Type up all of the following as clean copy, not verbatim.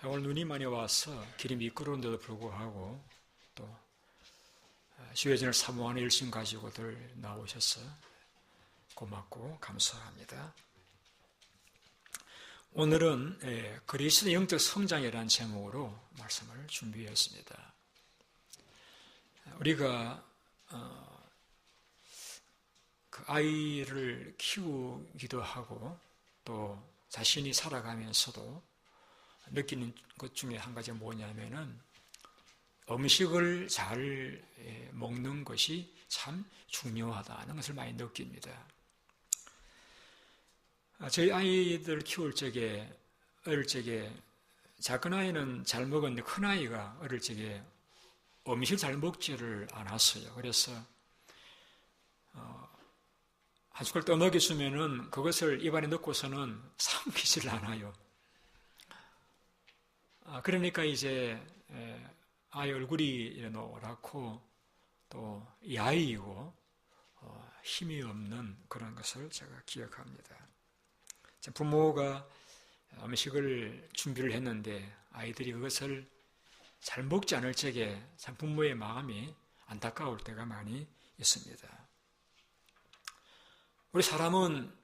오늘 눈이 많이 와서 길이 미끄러운데도 불구하고 또 주의전을 사모하는 열심 가지고들 나오셔서 고맙고 감사합니다. 오늘은 그리스도의 영적 성장이라는 제목으로 말씀을 준비했습니다. 우리가 그 아이를 키우기도 하고 또 자신이 살아가면서도 느끼는 것 중에 한 가지가 뭐냐면은 음식을 잘 먹는 것이 참 중요하다는 것을 많이 느낍니다. 저희 아이들 키울 적에, 어릴 적에 작은 아이는 잘 먹었는데 큰 아이가 어릴 적에 음식을 잘 먹지를 않았어요. 그래서 한 숟갈 떠먹여주면은 그것을 입안에 넣고서는 삼키질 않아요. 그러니까 이제 아이 얼굴이 노랗고 또 야이고 힘이 없는 그런 것을 제가 기억합니다. 부모가 음식을 준비를 했는데 아이들이 그것을 잘 먹지 않을 적에 참 부모의 마음이 안타까울 때가 많이 있습니다. 우리 사람은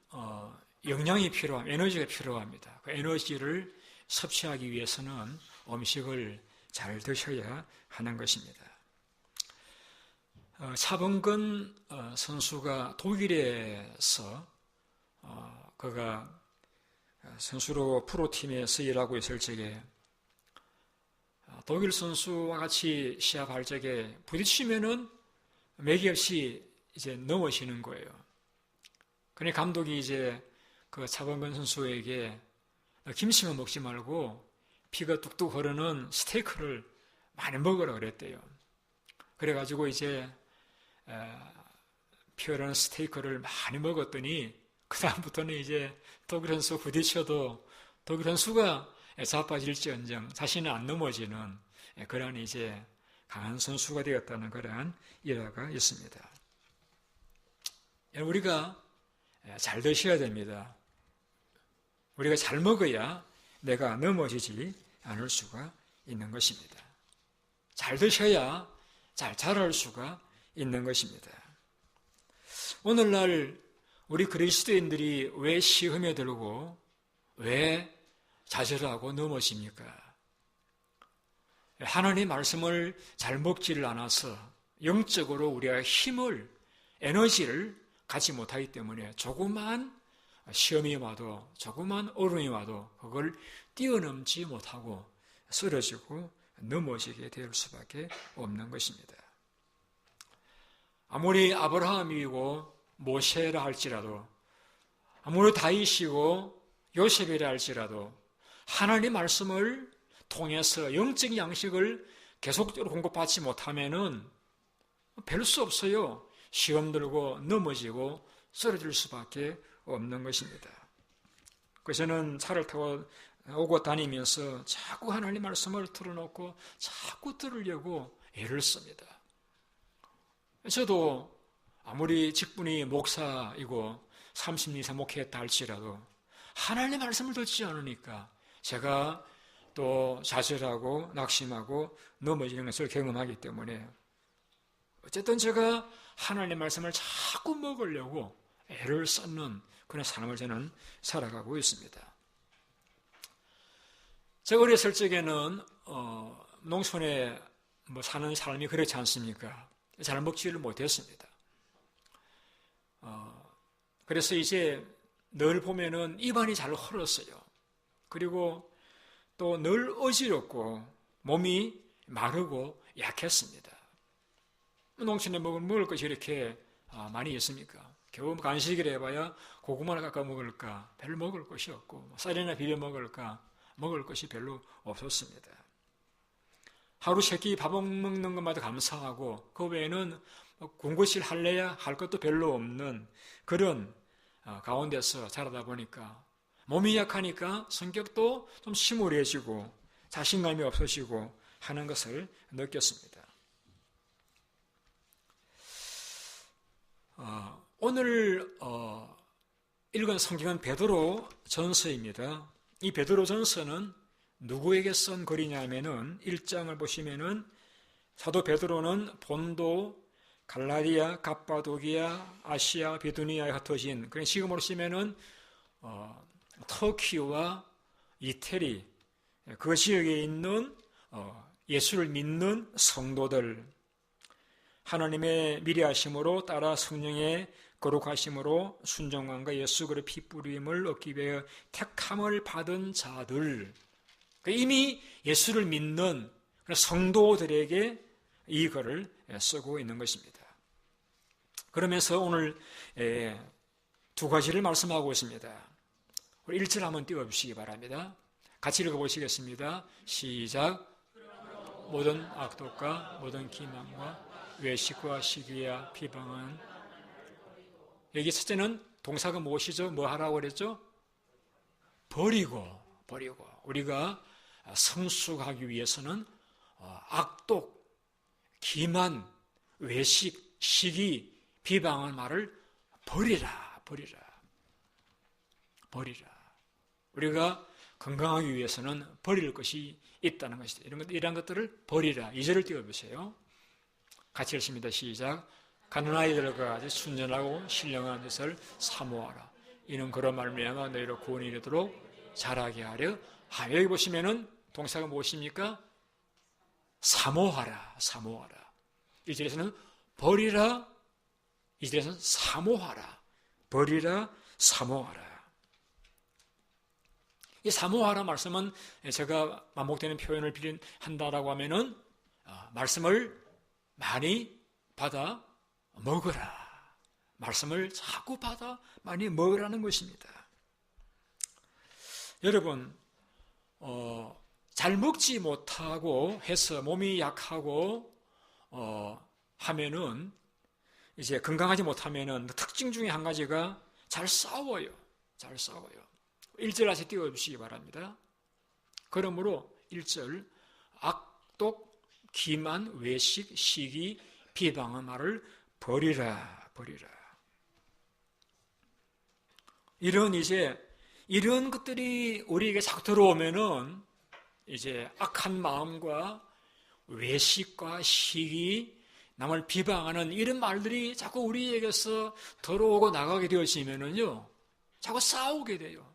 영양이 필요합니다. 에너지가 필요합니다. 그 에너지를 섭취하기 위해서는 음식을 잘 드셔야 하는 것입니다. 차범근 선수가 독일에서 그가 선수로 프로팀에서 일하고 있을 적에 독일 선수와 같이 시합할 적에 부딪히면은 맥이 없이 이제 넘어지는 거예요. 그러니 감독이 이제 그 차범근 선수에게 김치만 먹지 말고 피가 뚝뚝 흐르는 스테이크를 많이 먹으라 그랬대요. 그래가지고 이제 피 흐르는 스테이크를 많이 먹었더니 그 다음부터는 이제 독일 선수 부딪혀도 독일 선수가 자빠질지언정 자신은 안 넘어지는 그런 이제 강한 선수가 되었다는 그러한 일화가 있습니다. 우리가 잘 드셔야 됩니다. 우리가 잘 먹어야 내가 넘어지지 않을 수가 있는 것입니다. 잘 드셔야 잘 자랄 수가 있는 것입니다. 오늘날 우리 그리스도인들이 왜 시험에 들고 왜 좌절하고 넘어집니까? 하나님의 말씀을 잘 먹지를 않아서 영적으로 우리가 힘을, 에너지를 갖지 못하기 때문에 조그만 시험이 와도 조그만 어려움이 와도 그걸 뛰어넘지 못하고 쓰러지고 넘어지게 될 수밖에 없는 것입니다. 아무리 아브라함이고 모세라 할지라도 아무리 다윗이고 요셉이라 할지라도 하나님의 말씀을 통해서 영적인 양식을 계속적으로 공급받지 못하면은 별 수 없어요. 시험 들고 넘어지고 쓰러질 수밖에 없는 것입니다. 그래서 저는 차를 타고 오고 다니면서 자꾸 하나님 말씀을 틀어놓고 자꾸 들으려고 애를 씁니다. 저도 아무리 직분이 목사이고 30년 이상 목회했다 할지라도 하나님 말씀을 듣지 않으니까 제가 또 좌절하고 낙심하고 넘어지는 것을 경험하기 때문에 어쨌든 제가 하나님 말씀을 자꾸 먹으려고 애를 썼는 그런 삶을 저는 살아가고 있습니다. 제가 어렸을 적에는 농촌에 사는 삶이 그렇지 않습니까? 잘 먹지를 못했습니다. 그래서 이제 늘 보면은 입안이 잘 헐었어요. 그리고 또 늘 어지럽고 몸이 마르고 약했습니다. 농촌에 먹을 것이 이렇게 많이 있습니까? 겨우 간식이라 해봐야 고구마를 깎아 먹을까? 별로 먹을 것이 없고 쌀이나 비벼 먹을까? 먹을 것이 별로 없었습니다. 하루 세 끼 밥 먹는 것마다 감사하고 그 외에는 군것질 할래야 할 것도 별로 없는 그런 가운데서 자라다 보니까 몸이 약하니까 성격도 좀 시무해지고 자신감이 없어지고 하는 것을 느꼈습니다. 오늘 읽은 성경은 베드로 전서입니다. 이 베드로 전서는 누구에게 쓴 글이냐면은 1장을 보시면은 사도 베드로는 본도, 갈라디아, 갑바도기아, 아시아, 비두니아에 흩어진, 그냥 지금으로 쓰면은 터키와 이태리 그 지역에 있는 예수를 믿는 성도들, 하나님의 미리하심으로 따라 성령의 거룩하심으로 순종함과 예수 그리스도의 피 뿌림을 얻기 위해 택함을 받은 자들, 이미 예수를 믿는 성도들에게 이 글을 쓰고 있는 것입니다. 그러면서 오늘 두 가지를 말씀하고 있습니다. 우리 1절 한번 띄워주시기 바랍니다. 같이 읽어보시겠습니다. 시작. 모든 악독과 모든 기만과 외식과 시기와 비방은, 여기 첫째는 동사가 무엇이죠? 뭐 하라고 그랬죠? 버리고. 우리가 성숙하기 위해서는 악독, 기만, 외식, 시기, 비방한 말을 버리라. 우리가 건강하기 위해서는 버릴 것이 있다는 것이다. 이런 것들을 버리라. 2절을 띄워보세요. 같이 읽습니다. 시작. 가는 아이들과 같이 순전하고 신령한 것을 사모하라. 이는 그런 말미암아 너희로 구원이 이르도록 자라게 하려. 여기 보시면은 동사가 무엇입니까? 사모하라. 1절에서는 버리라. 2절에서는 사모하라. 버리라, 사모하라. 이 사모하라 말씀은 제가 반복되는 표현을 한다라고 하면은 말씀을 많이 받아 먹으라. 말씀을 자꾸 받아 많이 먹으라는 것입니다. 여러분, 잘 먹지 못하고 해서 몸이 약하고 하면은, 이제 건강하지 못하면은 특징 중에 한 가지가 잘 싸워요. 1절 다시 띄워주시기 바랍니다. 그러므로 1절, 악독, 기만, 외식, 시기, 비방한 말을 버리라. 이런 것들이 우리에게 자꾸 들어오면은 이제 악한 마음과 외식과 시기, 남을 비방하는 이런 말들이 자꾸 우리에게서 들어오고 나가게 되어지면은요, 자꾸 싸우게 돼요.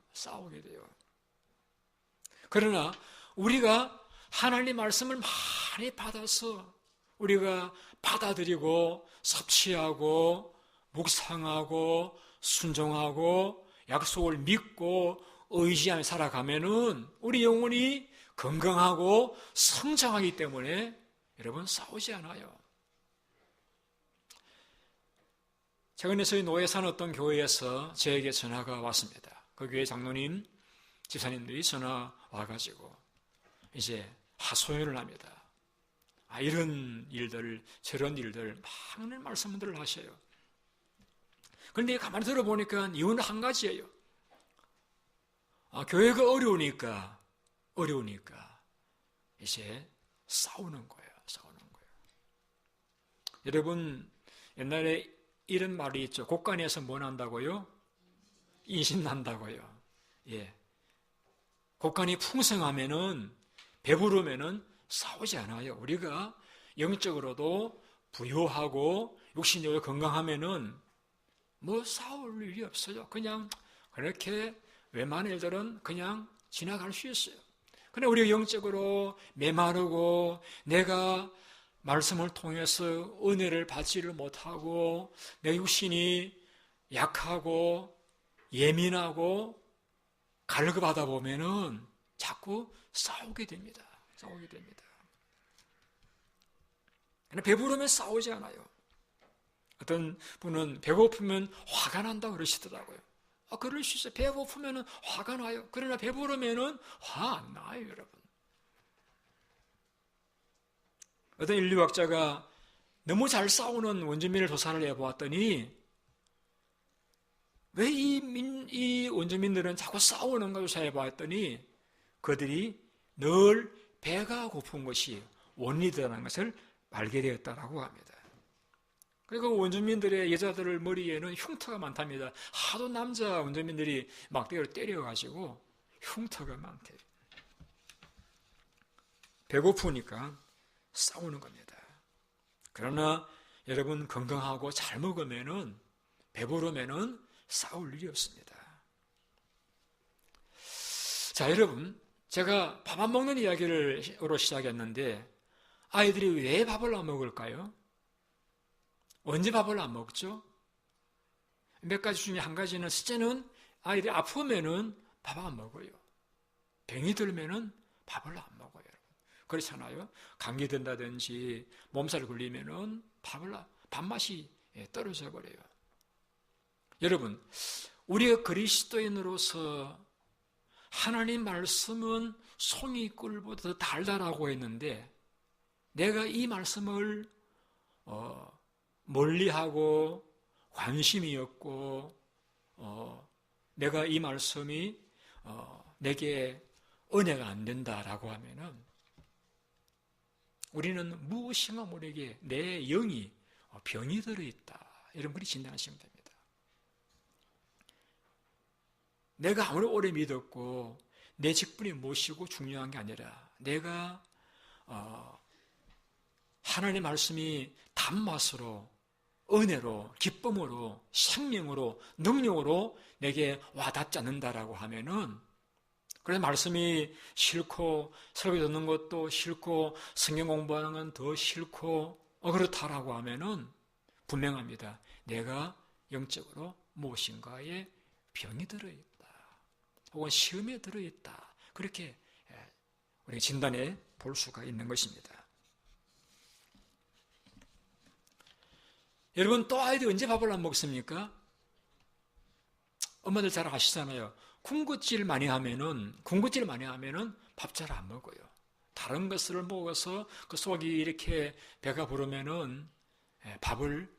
그러나 우리가 하나님 말씀을 많이 받아서 우리가 받아들이고 섭취하고 묵상하고 순종하고 약속을 믿고 의지하며 살아가면은 우리 영혼이 건강하고 성장하기 때문에 여러분 싸우지 않아요. 최근에 저희 노예산 어떤 교회에서 저에게 전화가 왔습니다. 그 교회 장로님, 집사님들이 전화 와가지고 이제 하소연을 합니다. 이런 일들, 저런 일들 많은 말씀들을 하셔요. 그런데 가만히 들어보니까 이유는 한 가지예요. 교회가 어려우니까 이제 싸우는 거예요. 여러분, 옛날에 이런 말이 있죠. 곡간에서 뭐 난다고요? 인신 난다고요. 예. 곡간이 풍성하면은, 배부르면은 싸우지 않아요. 우리가 영적으로도 부유하고 육신적으로 건강하면은 뭐 싸울 일이 없어요. 그냥 그렇게 웬만한 일들은 그냥 지나갈 수 있어요. 근데 우리가 영적으로 메마르고 내가 말씀을 통해서 은혜를 받지를 못하고 내 육신이 약하고 예민하고 갈급하다 보면은 자꾸 싸우게 됩니다. 배부르면 싸우지 않아요. 어떤 분은 배고프면 화가 난다 그러시더라고요. 그럴 수 있어요. 배고프면 화가 나요. 그러나 배부르면 화 안 나요, 여러분. 어떤 인류학자가 너무 잘 싸우는 원주민을 조사를 해보았더니 왜 이 원주민들은 자꾸 싸우는가 조사해보았더니 그들이 늘 배가 고픈 것이 원인이라는 것을 알게 되었다고 합니다. 그리고 원주민들의 여자들 머리에는 흉터가 많답니다. 하도 남자 원주민들이 막대기로 때려가지고 흉터가 많대요. 배고프니까 싸우는 겁니다. 그러나 여러분 건강하고 잘 먹으면은 배부르면은 싸울 일이 없습니다. 자, 여러분, 제가 밥 안 먹는 이야기로 시작했는데 아이들이 왜 밥을 안 먹을까요? 언제 밥을 안 먹죠? 몇 가지 중에 한 가지는 첫째는 아이들이 아프면은 밥 안 먹어요. 병이 들면은 밥을 안 먹어요. 그렇잖아요. 감기 든다든지 몸살 걸리면은 밥맛이 떨어져 버려요. 여러분, 우리가 그리스도인으로서 하나님 말씀은 송이꿀보다 더 달달하고 했는데 내가 이 말씀을 멀리하고 관심이 없고 내가 이 말씀이 내게 은혜가 안 된다라고 하면은 우리는 무엇인가 모르게 내 영이 병이 들어있다. 이런 분이 진단하시면 됩니다. 내가 아무리 오래 믿었고 내 직분이 무엇이고 중요한 게 아니라 내가 하나님의 말씀이 단맛으로 은혜로 기쁨으로 생명으로 능력으로 내게 와닿지 않는다라고 하면은 그래서 말씀이 싫고 설교 듣는 것도 싫고 성경 공부하는 건 더 싫고 그렇다라고 하면은 분명합니다. 내가 영적으로 무엇인가에 병이 들어있다. 혹은 시험에 들어있다. 그렇게 우리가 진단해 볼 수가 있는 것입니다. 여러분, 또 아이들이 언제 밥을 안 먹습니까? 엄마들 잘 아시잖아요. 군것질 많이 하면은 밥 잘 안 먹어요. 다른 것을 먹어서 그 속이 이렇게 배가 부르면은 밥을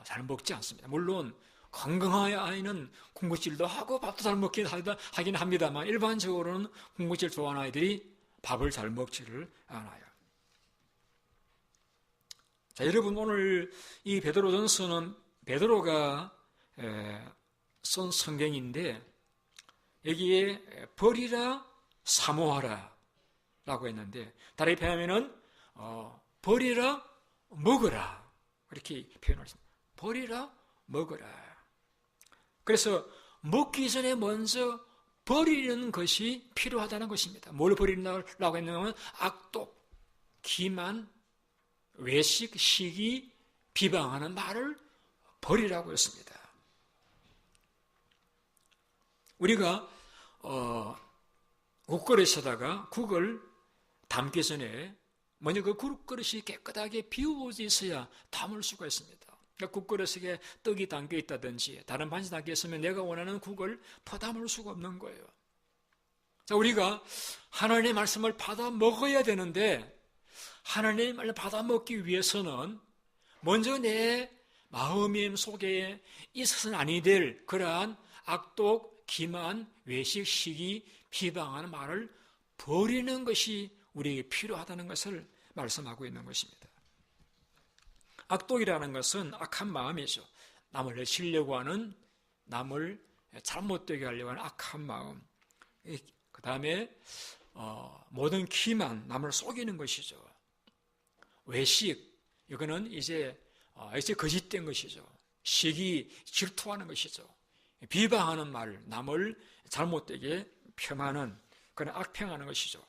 잘 먹지 않습니다. 물론 건강한 아이는 군것질도 하고 밥도 잘 먹긴 하긴 합니다만 일반적으로는 군것질 좋아하는 아이들이 밥을 잘 먹지를 않아요. 자, 여러분, 오늘 이 베드로전서는 베드로가 쓴 성경인데 여기에 버리라 사모하라 라고 했는데 다르게 표현하면은 버리라 먹어라 이렇게 표현했습니다. 버리라 먹어라. 그래서 먹기 전에 먼저 버리는 것이 필요하다는 것입니다. 뭘 버리라고 했냐면 악독, 기만, 외식, 시기, 비방하는 말을 버리라고 했습니다. 우리가 국그릇에다가 국을 담기 전에 먼저 그 국그릇이 깨끗하게 비워져 있어야 담을 수가 있습니다. 그러니까 국그릇에 떡이 담겨 있다든지 다른 반찬이 담겨 있으면 내가 원하는 국을 퍼담을 수가 없는 거예요. 자, 우리가 하나님의 말씀을 받아 먹어야 되는데 하나님의 말씀을 받아 먹기 위해서는 먼저 내 마음 속에 있어서는 아니 될 그러한 악독, 기만, 외식, 시기, 비방하는 말을 버리는 것이 우리에게 필요하다는 것을 말씀하고 있는 것입니다. 악독이라는 것은 악한 마음이죠. 남을 해치려고 하는, 남을 잘못되게 하려고 하는 악한 마음. 그 다음에 모든 기만, 남을 속이는 것이죠. 외식, 이거는 이제 거짓된 것이죠. 시기, 질투하는 것이죠. 비방하는 말, 남을 잘못되게 폄하하는 그런 악평하는 것이죠.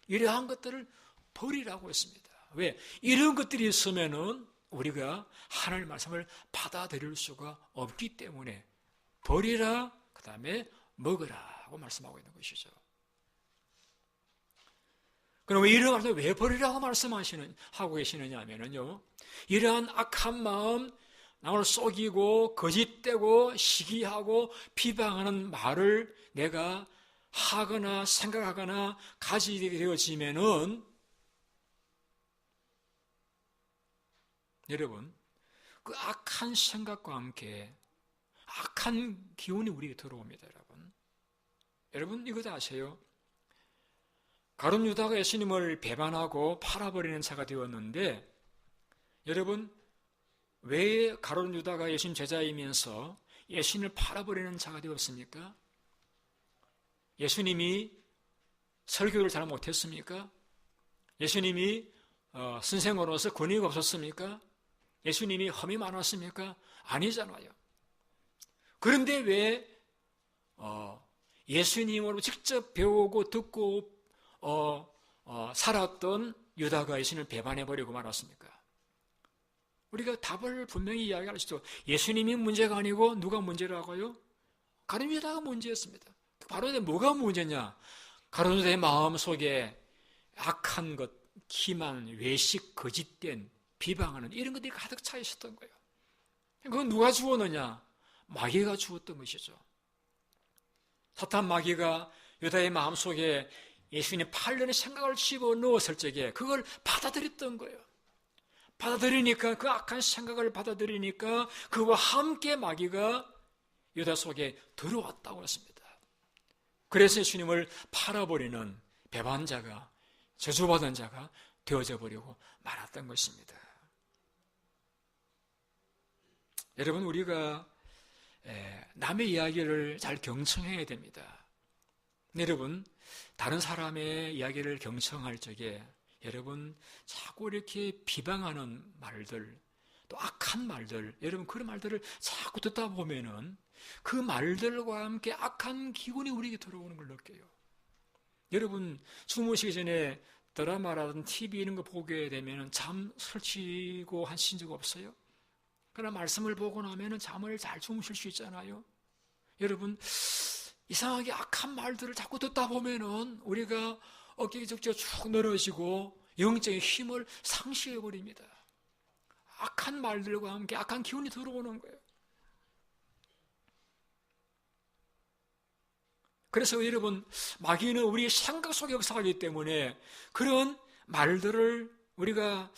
이러한 것들을 버리라고 했습니다. 왜? 이런 것들이 있으면은 우리가 하나님의 말씀을 받아들일 수가 없기 때문에 버리라, 그 다음에 먹으라고 말씀하고 있는 것이죠. 그럼 이런 말씀을 왜 버리라고 하고 계시느냐 하면요. 이러한 악한 마음, 남을 속이고 거짓되고 시기하고 비방하는 말을 내가 하거나 생각하거나 가지게 되어지면은 여러분, 그 악한 생각과 함께 악한 기운이 우리에게 들어옵니다, 여러분. 여러분, 이거 다 아세요? 가룟 유다가 예수님을 배반하고 팔아버리는 자가 되었는데, 여러분, 왜 가룟 유다가 예수님 제자이면서 예수님을 팔아버리는 자가 되었습니까? 예수님이 설교를 잘 못했습니까? 예수님이 선생으로서 권위가 없었습니까? 예수님이 험이 많았습니까? 아니잖아요. 그런데 왜 예수님으로 직접 배우고 듣고 살았던 유다가 예수님을 배반해버리고 말았습니까? 우리가 답을 분명히 이야기할 수 있죠. 예수님이 문제가 아니고 누가 문제라고요? 가룟 유다가 문제였습니다. 바로 뭐가 문제냐? 가룟 유다의 마음속에 악한 것, 기만, 외식, 거짓된 비방하는 이런 것들이 가득 차 있었던 거예요. 그건 누가 주었느냐? 마귀가 주었던 것이죠. 사탄 마귀가 유다의 마음속에 예수님 팔려는 생각을 집어넣었을 적에 그걸 받아들였던 거예요. 받아들이니까, 그 악한 생각을 받아들이니까 그와 함께 마귀가 유다 속에 들어왔다고 했습니다. 그래서 예수님을 팔아버리는 배반자가, 저주받은 자가 되어져 버리고 말았던 것입니다. 여러분, 우리가 남의 이야기를 잘 경청해야 됩니다. 여러분, 다른 사람의 이야기를 경청할 적에 여러분 자꾸 이렇게 비방하는 말들, 또 악한 말들, 여러분 그런 말들을 자꾸 듣다 보면은 그 말들과 함께 악한 기운이 우리에게 들어오는 걸 느껴요. 여러분 주무시기 전에 드라마라든 TV 이런 거 보게 되면은 잠 설치고 하신 적 없어요? 그러나 말씀을 보고 나면은 잠을 잘 주무실 수 있잖아요. 여러분 이상하게 악한 말들을 자꾸 듣다 보면은 우리가 어깨가 쭉 늘어지고 영적인 힘을 상실해버립니다. 악한 말들과 함께 악한 기운이 들어오는 거예요. 그래서 여러분, 마귀는 우리의 생각 속에 역사하기 때문에 그런 말들을 우리가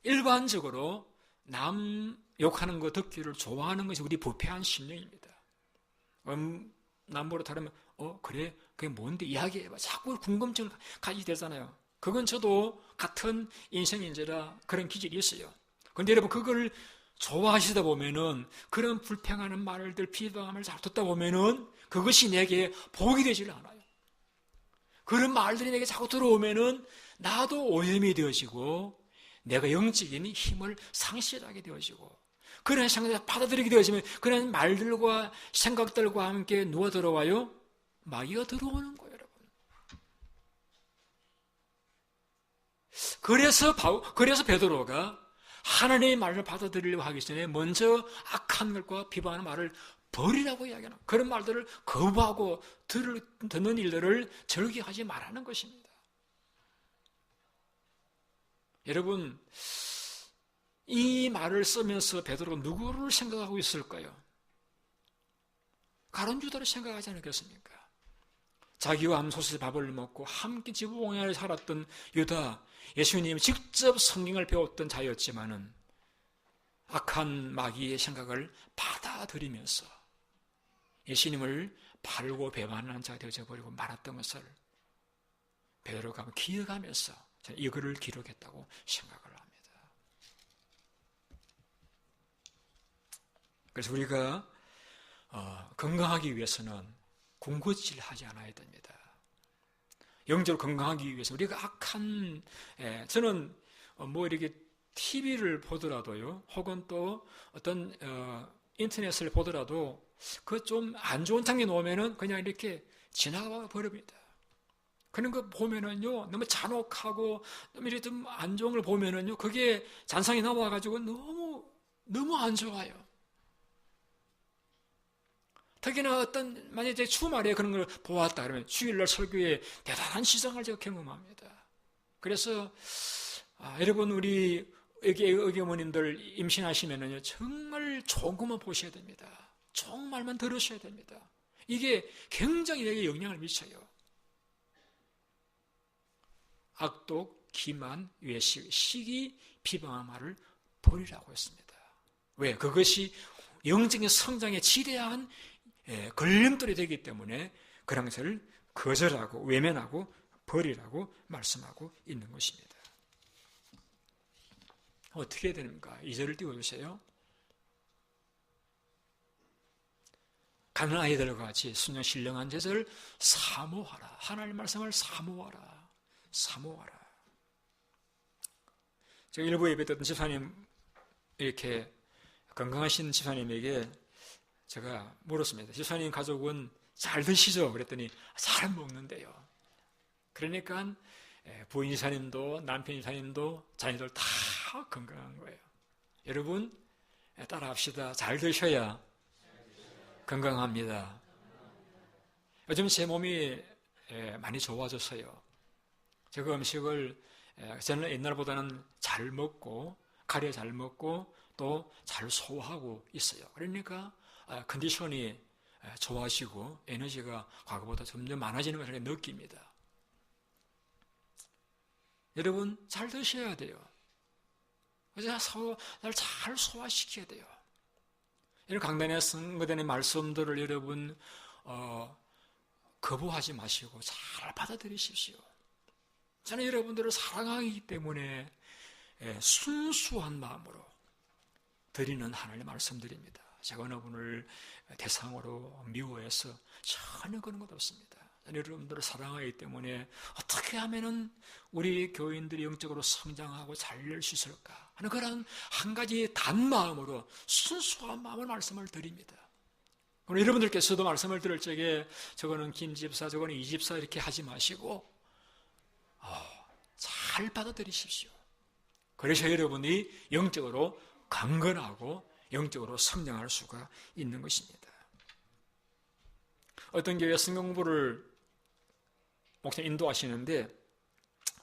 일반적으로 남 욕하는 거 듣기를 좋아하는 것이 우리 부패한 심령입니다. 남보로 다르면 그래? 그게 뭔데? 이야기해봐. 자꾸 궁금증을 가지게 되잖아요. 그건 저도 같은 인생인지라 그런 기질이 있어요. 그런데 여러분 그걸 좋아하시다 보면은 그런 불평하는 말들, 비방함을 잘 듣다 보면은 그것이 내게 복이 되질 않아요. 그런 말들이 내게 자꾸 들어오면은 나도 오염이 되어지고 내가 영적인 힘을 상실하게 되어지고 그런 생각을 받아들이게 되어지면 그런 말들과 생각들과 함께 누가 들어와요? 마귀가 들어오는 거예요, 여러분. 그래서 베드로가 하나님의 말을 받아들이려고 하기 전에 먼저 악한 것과 비방하는 말을 버리라고 이야기하는 그런 말들을 거부하고 듣는 일들을 절개하지 말라는 것입니다. 여러분, 이 말을 쓰면서 베드로가 누구를 생각하고 있을까요? 가룟 유다를 생각하지 않겠습니까? 자기와 암소스의 밥을 먹고 함께 지부봉야를 살았던 유다, 예수님이 직접 성경을 배웠던 자였지만은 악한 마귀의 생각을 받아들이면서 예수님을 바르고 배반하는 자가 되어져 버리고 말았던 것을 베드로가 기억하면서 이 글을 기록했다고 생각을 합니다. 그래서 우리가 건강하기 위해서는 군것질하지 않아야 됩니다. 영적으로 건강하기 위해서 우리가 악한 저는 뭐 이렇게 TV를 보더라도요, 혹은 또 어떤 인터넷을 보더라도 그 좀 안 좋은 장면 오면은 그냥 이렇게 지나가 버립니다. 그런 거 보면은요, 너무 잔혹하고 너무 이렇게 좀 안 좋은 걸 보면은요, 그게 잔상이 나와가지고 너무 안 좋아요. 특히나 만약에 주말에 그런 걸 보았다 그러면 주일날 설교에 대단한 시장을 제가 경험합니다. 그래서, 여러분, 우리 의교모님들 임신하시면은요, 정말 좋은 것만 보셔야 됩니다. 좋은 말만 들으셔야 됩니다. 이게 굉장히 내게 영향을 미쳐요. 악독, 기만, 외식, 시기, 비방한 말을 버리라고 했습니다. 왜? 그것이 영적인 성장에 지대한 걸림돌이 되기 때문에 그런 것을 거절하고 외면하고 버리라고 말씀하고 있는 것입니다. 어떻게 해야 됩니까? 2절을 띄워주세요. 가는 아이들과 같이 순종 신령한 제자를 사모하라. 하나님 말씀을 사모하라. 사모하라. 제가 일부 예배 때 집사님, 이렇게 건강하신 집사님에게 제가 물었습니다. 집사님 가족은 잘 드시죠? 그랬더니 잘 먹는데요. 그러니까 부인 집사님도 남편 집사님도 자녀들 다 건강한 거예요. 여러분 따라합시다. 잘 드셔야 건강합니다. 요즘 제 몸이 많이 좋아졌어요. 제가 음식을 저는 옛날보다는 잘 먹고 가려 잘 먹고 또 잘 소화하고 있어요. 그러니까 컨디션이 좋아지고 에너지가 과거보다 점점 많아지는 것을 느낍니다. 여러분 잘 드셔야 돼요. 날 잘 소화시켜야 돼요. 이런 강단에 선거되는 말씀들을 여러분 거부하지 마시고 잘 받아들이십시오. 저는 여러분들을 사랑하기 때문에 순수한 마음으로 드리는 하나님의 말씀드립니다. 제가 어느 분을 대상으로 미워해서 전혀 그런 것 없습니다. 저는 여러분들을 사랑하기 때문에 어떻게 하면은 우리 교인들이 영적으로 성장하고 잘 될 수 있을까 하는 그런 한 가지 단마음으로 순수한 마음을 말씀을 드립니다. 오늘 여러분들께서도 말씀을 들을 적에 저거는 김 집사, 저거는 이 집사 이렇게 하지 마시고 잘 받아들이십시오. 그래서 여러분이 영적으로 강건하고 영적으로 성장할 수가 있는 것입니다. 어떤 교회 성경 공부를 목사님 인도하시는데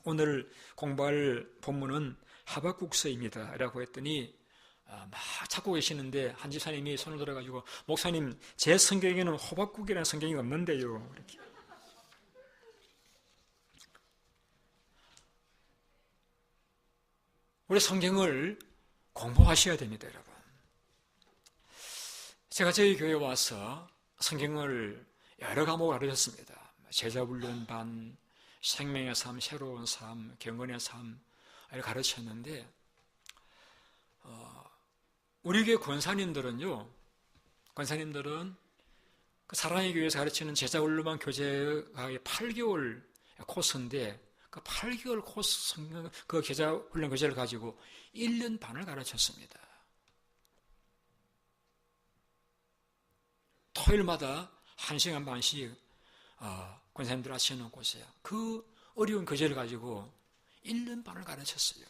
오늘 공부할 본문은 하박국서입니다 라고 했더니 막 찾고 계시는데 한 집사님이 손을 들어가지고 목사님 제 성경에는 하박국이라는 성경이 없는데요. 이렇게. 우리 성경을 공부하셔야 됩니다, 여러분. 제가 저희 교회에 와서 성경을 여러 과목을 가르쳤습니다. 제자훈련 반, 생명의 삶, 새로운 삶, 경건의 삶을 가르쳤는데 우리 교회 권사님들은 그 사랑의 교회에서 가르치는 제자훈련반 교재가 8개월 코스인데 그 8개월 코스 그 제자훈련 교재를 가지고 1년 반을 가르쳤습니다. 토요일마다 1시간 반씩 권사님들 하시는 곳이에요. 그 어려운 교재를 가지고 1년 반을 가르쳤어요.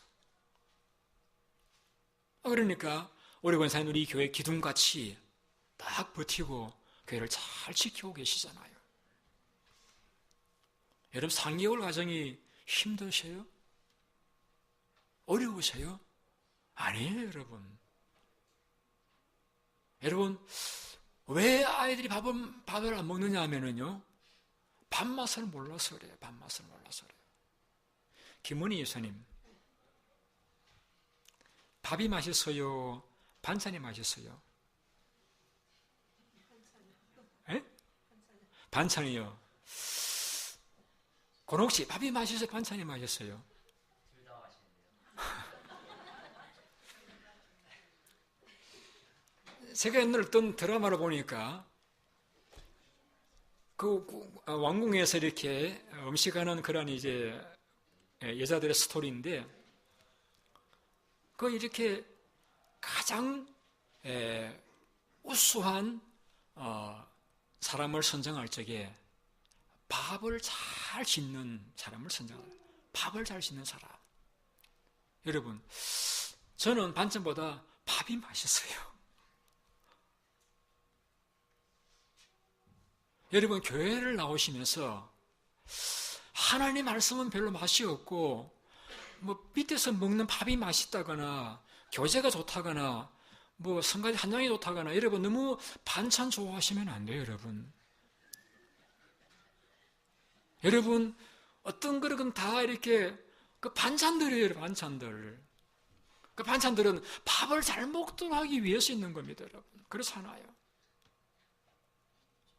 그러니까 우리 권사님들이 교회 기둥같이 딱 버티고 교회를 잘 지키고 계시잖아요. 여러분 3개월 과정이 힘드세요? 어려우세요? 아니에요, 여러분. 여러분 왜 아이들이 밥을 안 먹느냐 하면은요, 밥맛을 몰라서 그래요. 밥맛을 몰라서 그래요. 김은희 여사님, 밥이 맛있어요? 반찬이 맛있어요? 에? 반찬이요. 권옥 씨, 밥이 맛있어요? 반찬이 맛있어요? 둘 다 맛있는데요. 제가 옛날 어떤 드라마를 보니까 그 왕궁에서 이렇게 음식하는 그런 이제 여자들의 스토리인데 그 이렇게 가장 우수한 사람을 선정할 적에 밥을 잘 짓는 사람을 선정합니다. 밥을 잘 짓는 사람. 여러분, 저는 반찬보다 밥이 맛있어요. 여러분, 교회를 나오시면서 하나님 말씀은 별로 맛이 없고 뭐 밑에서 먹는 밥이 맛있다거나 교재가 좋다거나 뭐 성가대 한 장이 좋다거나 여러분 너무 반찬 좋아하시면 안 돼요, 여러분. 여러분 어떤 그릇은 다 이렇게 그 반찬들이에요, 반찬들. 그 반찬들은 밥을 잘 먹도록 하기 위해서 있는 겁니다, 여러분. 그렇잖아요.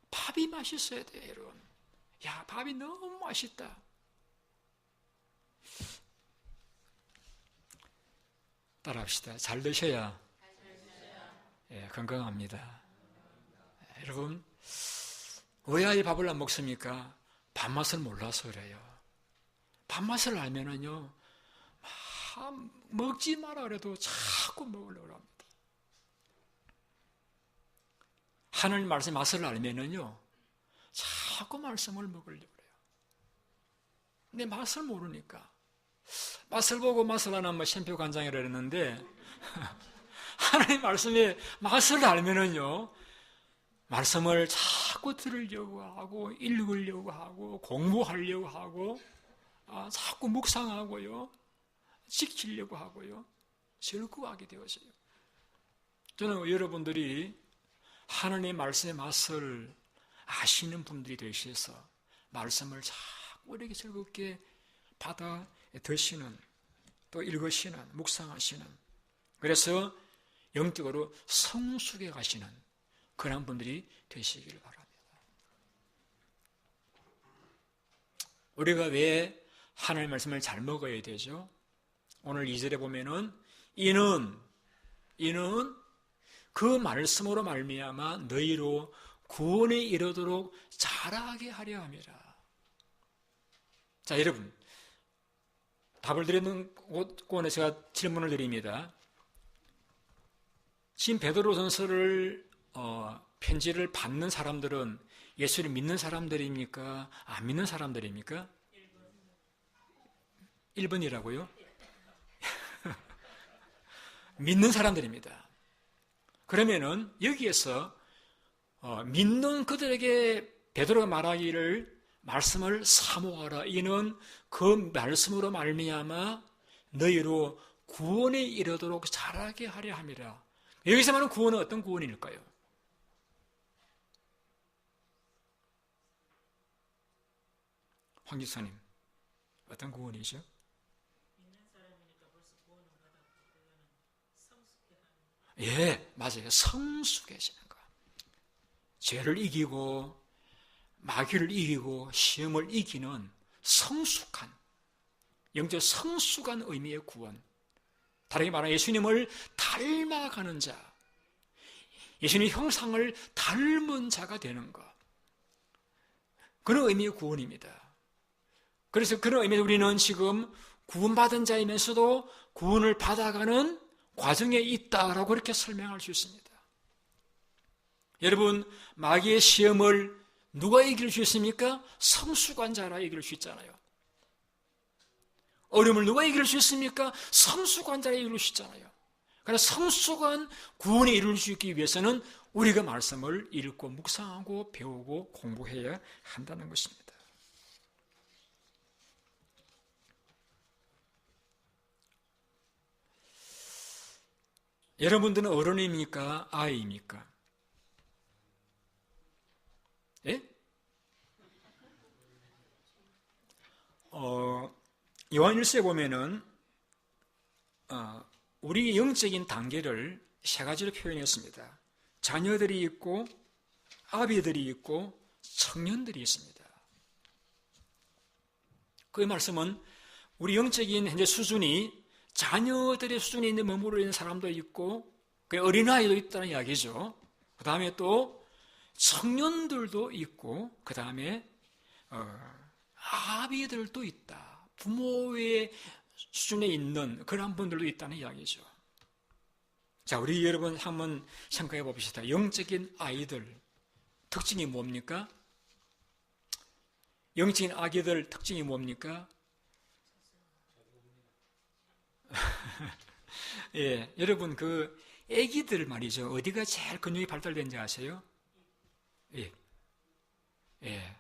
밥이 맛있어야 돼요, 여러분. 야, 밥이 너무 맛있다. 따라합시다. 잘 드셔야 건강합니다. 여러분, 왜 아이 밥을 안 먹습니까? 밥맛을 몰라서 그래요. 밥맛을 알면은요, 먹지 마라 그래도 자꾸 먹으려고 합니다. 하나님 말씀의 맛을 알면은요, 자꾸 말씀을 먹으려고 해요. 근데 맛을 모르니까. 맛을 보고 맛을 안 하면 샘표 간장이라 그랬는데, 하나님 말씀의 맛을 알면은요, 말씀을 자꾸 들으려고 하고, 읽으려고 하고, 공부하려고 하고, 자꾸 묵상하고요, 지키려고 하고요, 즐거워하게 되어져요. 저는 여러분들이 하나님의 말씀의 맛을 아시는 분들이 되셔서 말씀을 자꾸 이렇게 즐겁게 받아 드시는, 또 읽으시는, 묵상하시는, 그래서 영적으로 성숙해 가시는 그런 분들이 되시길 바랍니다. 우리가 왜 하나님의 말씀을 잘 먹어야 되죠? 오늘 2절에 보면은 이는 그 말씀으로 말미암아 너희로 구원에 이르도록 자라게 하려 함이라. 자, 여러분, 답을 드리는 곳에 제가 질문을 드립니다. 지금 베드로전서를 편지를 받는 사람들은 예수를 믿는 사람들입니까? 안 믿는 사람들입니까? 1번이라고요? 믿는 사람들입니다. 그러면은 여기에서 믿는 그들에게 베드로가 말하기를 말씀을 사모하라. 이는 그 말씀으로 말미암아 너희로 구원에 이르도록 자라게 하려 함이라. 여기서 말하는 구원은 어떤 구원일까요? 황 기사님, 어떤 구원이죠? 예, 맞아요. 성숙해지는 거. 죄를 이기고 마귀를 이기고 시험을 이기는 성숙한, 영적 성숙한 의미의 구원. 다르게 말하면 예수님을 닮아가는 자, 예수님 형상을 닮은 자가 되는 것. 그런 의미의 구원입니다. 그래서 그런 의미에서 우리는 지금 구원받은 자이면서도 구원을 받아가는 과정에 있다라고 그렇게 설명할 수 있습니다. 여러분, 마귀의 시험을 누가 이길 수 있습니까? 성숙한 자라 이길 수 있잖아요. 어려움을 누가 이길 수 있습니까? 성숙한 자라 이길 수 있잖아요. 그래서 성숙한 구원에 이룰 수 있기 위해서는 우리가 말씀을 읽고 묵상하고 배우고 공부해야 한다는 것입니다. 여러분들은 어른입니까? 아이입니까? 예? 요한일서에 보면은 우리 영적인 단계를 세 가지로 표현했습니다. 자녀들이 있고 아비들이 있고 청년들이 있습니다. 그 말씀은 우리 영적인 현재 수준이 자녀들의 수준에 있는 머무르 있는 사람도 있고 어린아이도 있다는 이야기죠. 그 다음에 또 청년들도 있고 그 다음에 아비들도 있다. 부모의 수준에 있는 그런 분들도 있다는 이야기죠. 자, 우리 여러분 한번 생각해 봅시다. 영적인 아이들 특징이 뭡니까? 영적인 아기들 특징이 뭡니까? 예, 여러분 그 아기들 말이죠. 어디가 제일 근육이 발달된지 아세요? 예, 예.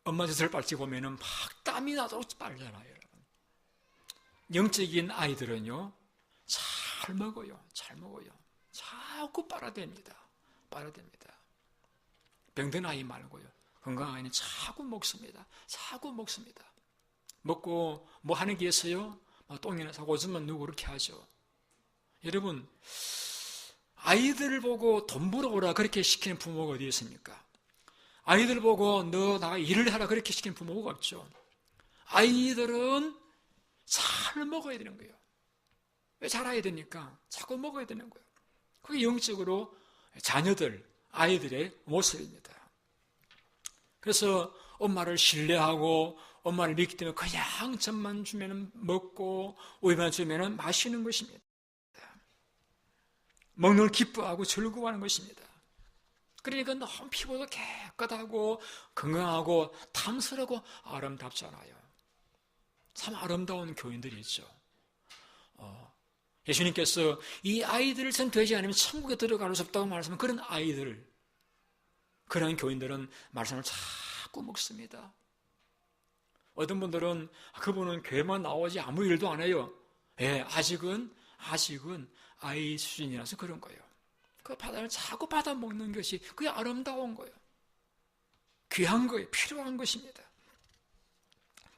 엄마 젖을 빨지 보면은 막 땀이 나도록 빨잖아요, 여러분. 영적인 아이들은요, 잘 먹어요, 잘 먹어요. 자꾸 빨아댑니다. 빨아댑니다. 병든 아이 말고요. 건강한 아이는 자꾸 먹습니다. 자꾸 먹습니다. 먹고 뭐 하는 게 있어요? 똥이나 싸고 오줌만 누구 그렇게 하죠. 여러분, 아이들을 보고 돈 벌어오라 그렇게 시키는 부모가 어디 있습니까? 아이들 보고 너 나가 일을 하라 그렇게 시키는 부모가 없죠. 아이들은 잘 먹어야 되는 거예요. 왜 자라야 되니까? 자꾸 먹어야 되는 거예요. 그게 영적으로 자녀들, 아이들의 모습입니다. 그래서 엄마를 신뢰하고 엄마를 믿기 때문에 그냥 젖만 주면 먹고 우유만 주면 마시는 것입니다. 먹는 걸 기뻐하고 즐거워하는 것입니다. 그러니까 너무 피부도 깨끗하고 건강하고 탐스러고 아름답잖아요. 참 아름다운 교인들이 있죠. 예수님께서 이 아이들을 전 되지 않으면 천국에 들어갈 수 없다고 말씀하면 그런 아이들, 그런 교인들은 말씀을 자꾸 먹습니다. 어떤 분들은 그분은 교회만 나오지 아무 일도 안 해요. 예, 아직은 아이 수준이라서 그런 거예요. 그 바다를 자꾸 받아 먹는 것이 그게 아름다운 거예요. 귀한 거예요. 필요한 것입니다.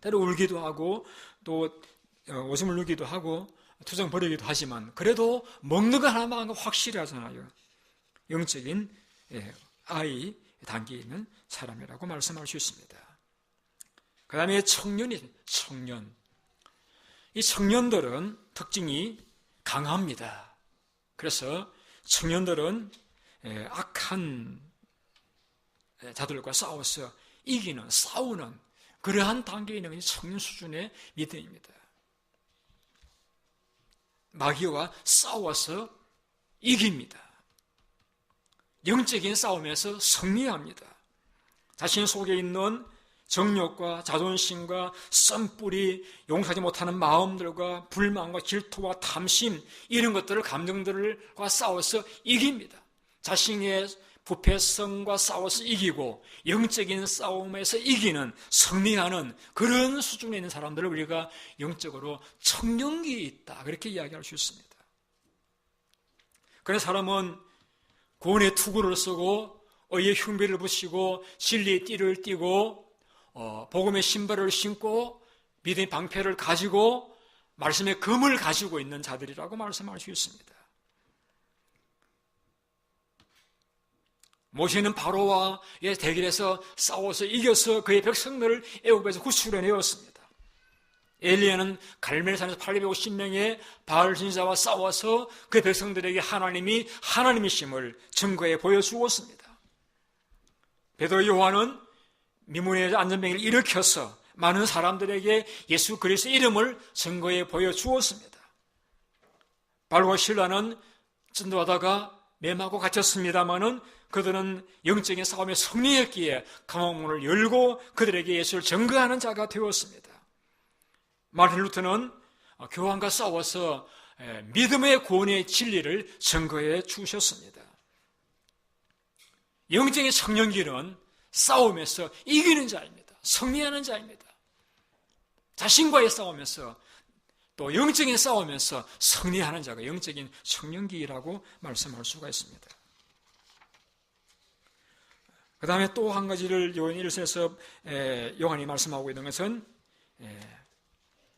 때로 울기도 하고 또 오줌을 누기도 하고 투정 벌이기도 하지만 그래도 먹는 거 하나만 확실히 하잖아요. 영적인 아이 단계에 있는 사람이라고 말씀할 수 있습니다. 그 다음에 청년. 이 청년들은 특징이 강합니다. 그래서 청년들은 악한 자들과 싸워서 싸우는 그러한 단계에 있는 것이 청년 수준의 믿음입니다. 마귀와 싸워서 이깁니다. 영적인 싸움에서 승리합니다. 자신 속에 있는 정욕과 자존심과 썸뿌리, 용서하지 못하는 마음들과 불만과 질투와 탐심, 이런 것들을, 감정들과 싸워서 이깁니다. 자신의 부패성과 싸워서 이기고 영적인 싸움에서 이기는, 승리하는 그런 수준에 있는 사람들을 우리가 영적으로 청년기에 있다, 그렇게 이야기할 수 있습니다. 그런 사람은 구원의 투구를 쓰고 의의 흉배를 붙이고 진리의 띠를 띠고 복음의 신발을 신고 믿음의 방패를 가지고 말씀의 검을 가지고 있는 자들이라고 말씀할 수 있습니다. 모세는 바로와의 대결에서 싸워서 이겨서 그의 백성들을 애굽에서 구출해내었습니다. 엘리야는 갈멜산에서 850명의 바알 신사와 싸워서 그 백성들에게 하나님이 하나님이심을 증거해 보여주었습니다. 베드로 요한은 미문의 안전병을 일으켜서 많은 사람들에게 예수 그리스도의 이름을 증거해 보여주었습니다. 바울과 실라는 전도하다가 매마고 갇혔습니다마는 그들은 영적인 싸움에 승리했기에 감옥문을 열고 그들에게 예수를 증거하는 자가 되었습니다. 마르틴 루터는 교황과 싸워서 믿음의 구원의 진리를 증거해 주셨습니다. 영적인 청년기는 싸움에서 이기는 자입니다. 승리하는 자입니다. 자신과의 싸움에서 또 영적인 싸움에서 승리하는 자가 영적인 청년기라고 말씀할 수가 있습니다. 그 다음에 또 한 가지를 요한 1서에서 요한이 말씀하고 있는 것은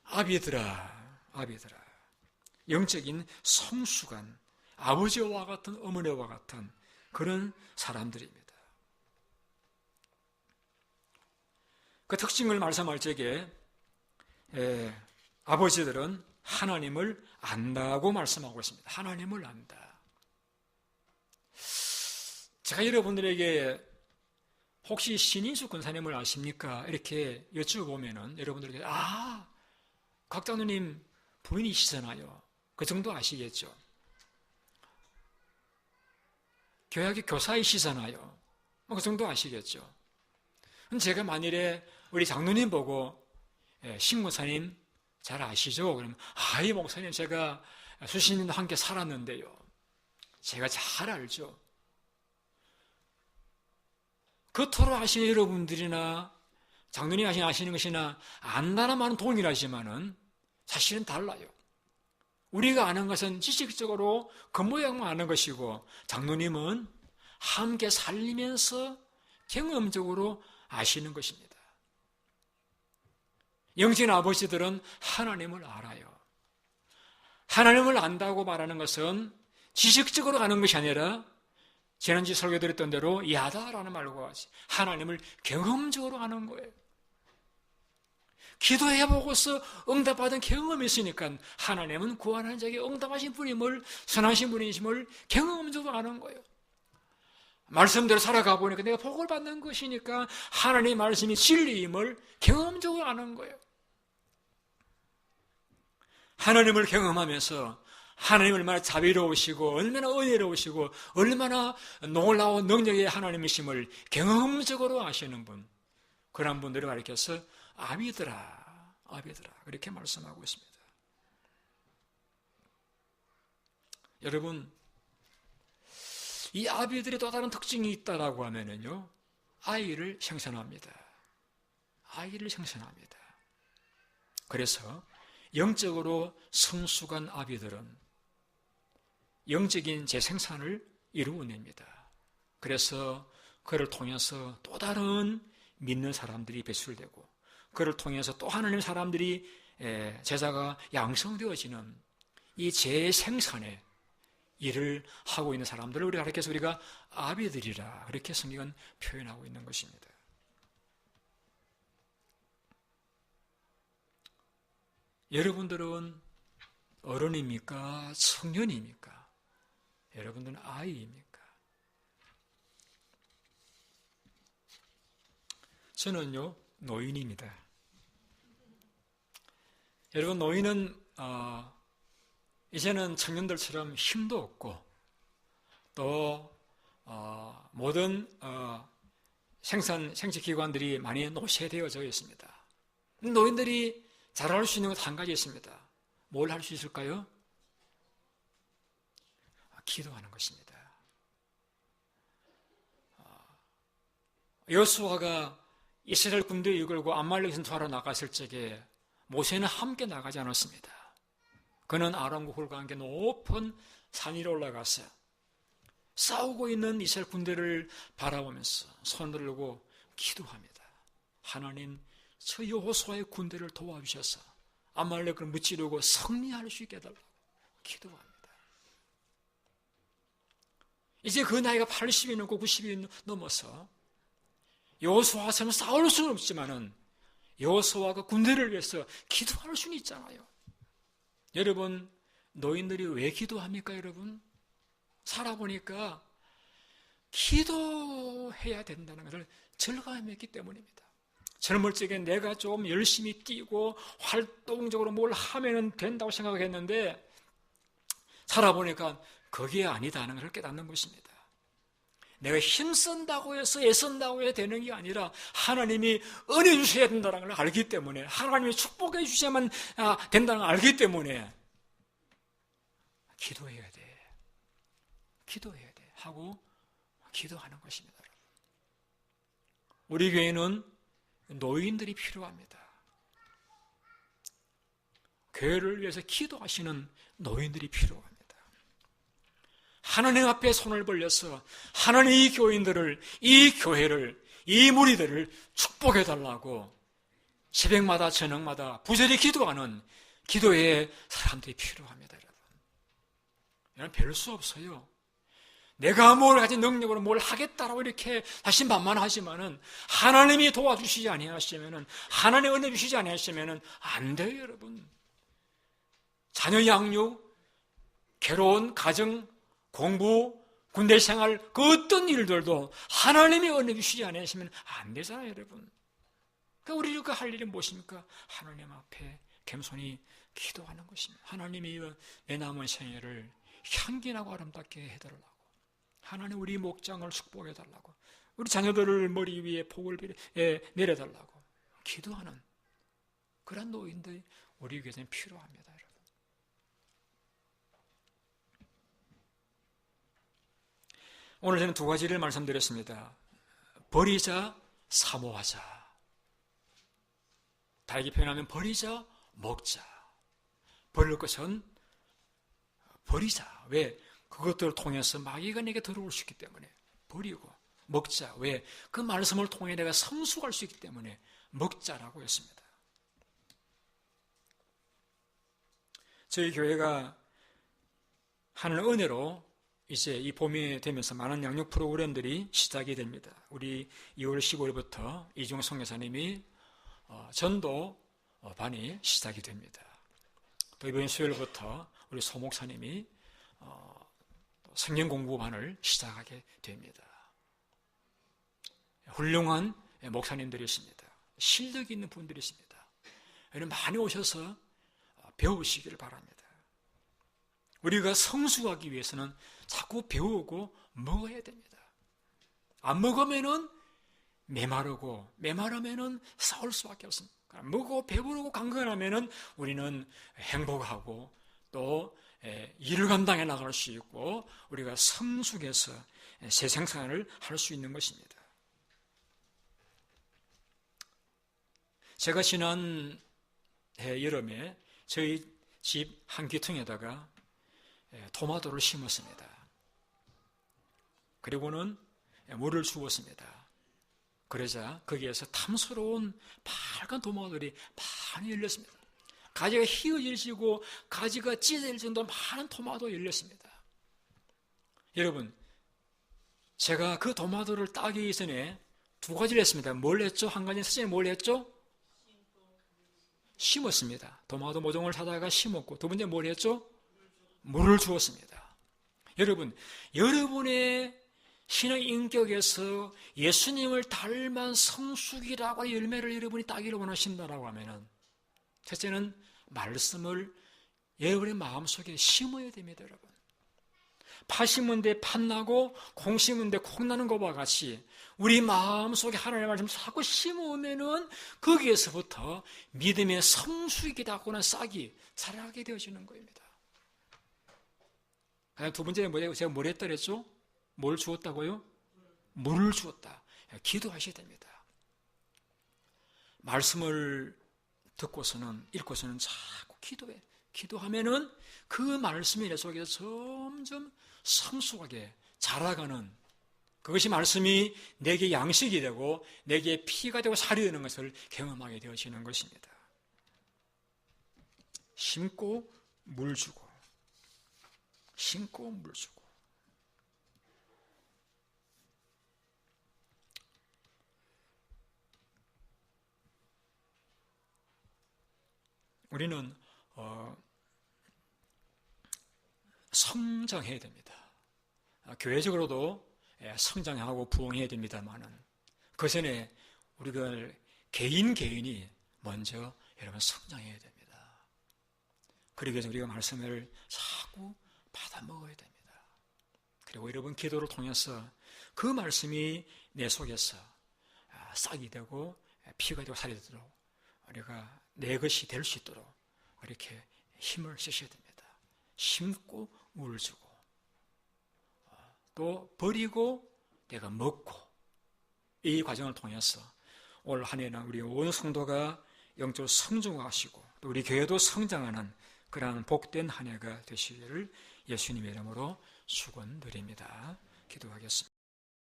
아비들아, 영적인 성수간, 아버지와 같은 어머니와 같은 그런 사람들입니다. 그 특징을 말씀할 적에 아버지들은 하나님을 안다고 말씀하고 있습니다. 하나님을 안다. 제가 여러분들에게 혹시 신인수 권사님을 아십니까? 이렇게 여쭤보면은 여러분들에게 곽 장로님 부인이시잖아요. 그 정도 아시겠죠? 교회학교 교사이시잖아요. 그 정도 아시겠죠? 제가 만일에 우리 장로님 보고 신권사님 잘 아시죠? 그러면 이 목사님 제가 수십 년도 함께 살았는데요. 제가 잘 알죠. 겉으로 아시는 여러분들이나 장로님 아시는 것이나 안다는 말은 동일하지만은 사실은 달라요. 우리가 아는 것은 지식적으로 겉모양만 아는 것이고 장로님은 함께 살리면서 경험적으로 아시는 것입니다. 영적인 아버지들은 하나님을 알아요. 하나님을 안다고 말하는 것은 지식적으로 아는 것이 아니라 지난주 설교드렸던 대로 야다라는 말과 같이 하나님을 경험적으로 아는 거예요. 기도해보고서 응답받은 경험이 있으니까 하나님은 구하는 자에게 응답하신 분임을, 선하신 분이심을 경험적으로 아는 거예요. 말씀대로 살아가 보니까 내가 복을 받는 것이니까 하나님의 말씀이 진리임을 경험적으로 아는 거예요. 하나님을 경험하면서 하나님 얼마나 자비로우시고 얼마나 은혜로우시고 얼마나 놀라운 능력의 하나님이심을 경험적으로 아시는 분, 그런 분들을 가리켜서 아비들아, 아비들아 그렇게 말씀하고 있습니다. 여러분, 이 아비들의 또 다른 특징이 있다라고 하면은요, 아이를 생산합니다. 아이를 생산합니다. 그래서 영적으로 성숙한 아비들은 영적인 재생산을 이루어냅니다. 그래서 그를 통해서 또 다른 믿는 사람들이 배출되고, 그를 통해서 또 하나님 사람들이 제자가 양성되어지는 이 재생산의 일을 하고 있는 사람들을 우리가 가르쳐서 우리가 아비들이라 그렇게 성경은 표현하고 있는 것입니다. 여러분들은 어른입니까? 청년입니까? 여러분들은 아이입니까? 저는요, 노인입니다. 여러분, 노인은 이제는 청년들처럼 힘도 없고 또 모든 생殖기관들이 많이 노쇠되어져 있습니다. 노인들이 잘할 수 있는 것 한 가지 있습니다. 뭘 할 수 있을까요? 기도하는 것입니다. 여호수아가 이스라엘 군대를 이끌고 아말렉 전투하러 나갔을 적에 모세는 함께 나가지 않았습니다. 그는 아람과 홀과 함께 높은 산 위로 올라가서 싸우고 있는 이스라엘 군대를 바라보면서 손을 들고 기도합니다. 하나님, 저 여호수아의 군대를 도와주셔서 아말렉을 무찌르고 승리할 수 있게 해달라고 기도합니다. 이제 그 나이가 80이 넘고 90이 넘어서 여호수아처럼 싸울 수는 없지만은 여호수아가 군대를 위해서 기도할 수는 있잖아요. 여러분, 노인들이 왜 기도합니까, 여러분? 살아보니까 기도해야 된다는 것을 절감했기 때문입니다. 젊을 적에 내가 좀 열심히 뛰고 활동적으로 뭘 하면 된다고 생각했는데 살아보니까 그게 아니다는 것을 깨닫는 것입니다. 내가 힘쓴다고 해서 애쓴다고 해야 되는 게 아니라 하나님이 은혜 주셔야 된다는 걸 알기 때문에, 하나님이 축복해 주셔야만 된다는 걸 알기 때문에 기도해야 돼. 기도해야 돼. 하고 기도하는 것입니다. 우리 교회는 노인들이 필요합니다. 교회를 위해서 기도하시는 노인들이 필요합니다. 하나님 앞에 손을 벌려서 하나님 이 교인들을, 이 교회를, 이 무리들을 축복해 달라고 새벽마다 저녁마다 부절히 기도하는 기도의 사람들이 필요합니다. 여러분, 별 수 없어요. 내가 뭘 가진 능력으로 뭘 하겠다라고 이렇게 자신만만하지만은 하나님이 도와주시지 아니하시면은, 하나님 은혜 주시지 아니하시면은 안 돼요, 여러분. 자녀 양육, 괴로운 가정, 공부, 군대 생활, 그 어떤 일들도 하나님이 은혜 주시지 않으시면 안 되잖아요, 여러분. 그러니까 우리가 할 일이 무엇입니까? 하나님 앞에 겸손히 기도하는 것입니다. 하나님이 내 남은 생애를 향기나고 아름답게 해달라고, 하나님 우리 목장을 축복해달라고, 우리 자녀들을 머리 위에 복을 내려달라고 기도하는 그런 노인들이 우리 교회에 필요합니다. 오늘 저는 두 가지를 말씀드렸습니다. 버리자, 사모하자. 다르게 표현하면 버리자, 먹자. 버릴 것은 버리자. 왜? 그것들을 통해서 마귀가 내게 들어올 수 있기 때문에 버리고, 먹자. 왜? 그 말씀을 통해 내가 성숙할 수 있기 때문에 먹자라고 했습니다. 저희 교회가 하는 은혜로 이제 이 봄이 되면서 많은 양육 프로그램들이 시작이 됩니다. 우리 2월 15일부터 이중 선교사님이 전도 반이 시작이 됩니다. 또 이번 수요일부터 우리 소 목사님이 성경 공부반을 시작하게 됩니다. 훌륭한 목사님들이십니다. 실력이 있는 분들이십니다. 많이 오셔서 배우시기를 바랍니다. 우리가 성숙하기 위해서는 자꾸 배우고 먹어야 됩니다. 안 먹으면은 메마르고, 메마르면은 싸울 수밖에 없습니다. 먹고 배부르고 강건하면은 우리는 행복하고 또 일을 감당해 나갈 수 있고 우리가 성숙해서 새 생산을 할 수 있는 것입니다. 제가 지난 여름에 저희 집 한 귀퉁에다가 토마토를 심었습니다. 그리고는 물을 주었습니다. 그러자 거기에서 탐스러운 빨간 토마토들이 많이 열렸습니다. 가지가 휘어질지고 가지가 찢어질 정도로 많은 토마토가 열렸습니다. 여러분, 제가 그 토마토를 따기 전에 두 가지를 했습니다. 뭘 했죠? 한 가지는 첫째는 뭘 했죠? 심었습니다. 토마토 모종을 사다가 심었고, 두 번째 뭘 했죠? 물을 주었습니다. 여러분, 여러분의 신앙 인격에서 예수님을 닮은 성숙이라고 열매를 여러분이 따기를 원하신다라고 하면은 첫째는 말씀을 여러분의 마음속에 심어야 됩니다, 여러분. 파 심은 데 팥 나고 콩 심은 데 콩 나는 것과 같이 우리 마음속에 하나님의 말씀을 자꾸 심으면은 거기에서부터 믿음의 성숙이라고 하는 싹이 자라게 되어지는 겁니다. 두 번째는 뭐예요? 제가 뭘 했다 그랬죠? 뭘 주었다고요? 물을 주었다. 기도하셔야 됩니다. 말씀을 듣고서는 읽고서는 자꾸 기도해. 기도하면은 그 말씀이 내 속에서 점점 성숙하게 자라가는, 그것이 말씀이 내게 양식이 되고 내게 피가 되고 살이 되는 것을 경험하게 되어지는 것입니다. 심고 물 주고, 심고 물 주고. 우리는 성장해야 됩니다. 교회적으로도 성장하고 부흥해야 됩니다만은 그 전에 우리가 개인이 먼저 여러분 성장해야 됩니다. 그러기 위해서 우리가 말씀을 자꾸 받아 먹어야 됩니다. 그리고 여러분 기도를 통해서 그 말씀이 내 속에서 싹이 되고 피가 되고 살이 되도록 우리가 내 것이 될 수 있도록 이렇게 힘을 쓰셔야 됩니다. 심고 물 주고 또 버리고 내가 먹고, 이 과정을 통해서 올 한 해는 우리 온 성도가 영적으로 성장하시고 또 우리 교회도 성장하는 그러한 복된 한 해가 되시기를 예수님의 이름으로 축원드립니다. 기도하겠습니다.